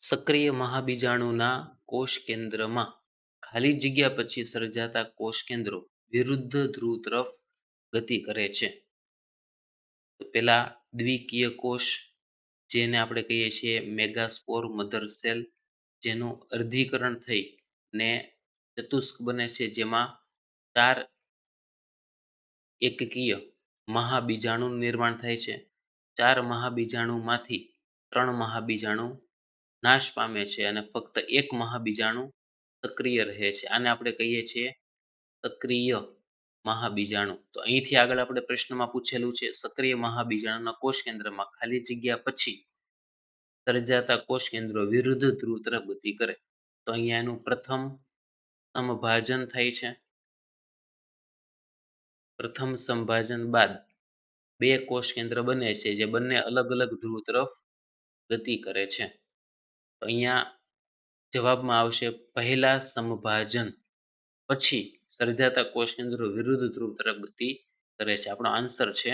સક્રિય મહાબીજાણુના કોષ કેન્દ્રમાં ખાલી જગ્યા પછી સર્જાતા કોષ કેન્દ્રો વિરુદ્ધ ધ્રુવ તરફ ગતિ કરે છે. તો પેલા દ્વિકીય કોષ જેને આપણે કહીએ છીએ મેગાસ્પોર મધર સેલ, જેનું અર્ધીકરણ થઈ ને ચતુસ્ક બને છે, જેમાં 4 એકકીય મહાબીજાણુનું નિર્માણ થાય છે. 4 મહાબીજાણુમાંથી 3 મહાબીજાણુ નાશ પામે છે અને ફક્ત એક મહાબીજાણુ સક્રિય રહે છે. આને આપણે કહીએ છીએ સક્રિય મહાબીજાણુ. તો અહીંથી આગળ આપણે પ્રશ્નમાં પૂછેલું છે સક્રિય મહાબીજાણુના કોષ કેન્દ્રમાં ખાલી જગ્યા પછી સર્જાતા કોષ કેન્દ્રો વિરુદ્ધ ધ્રુવ તરફ ગતિ કરે. તો અહીંયા એનું પ્રથમ સમભાજન થાય છે. પ્રથમ સંભાજન બાદ 2 કોષ કેન્દ્ર બને છે, જે બંને અલગ અલગ ધ્રુવ તરફ ગતિ કરે છે. તો અહીંયા જવાબમાં આવશે પહેલા સમભાજન પછી સર્જાતા કોષ કેન્દ્રો વિરુદ્ધ ધ્રુવ તરફ ગતિ કરે છે. આપણો આન્સર છે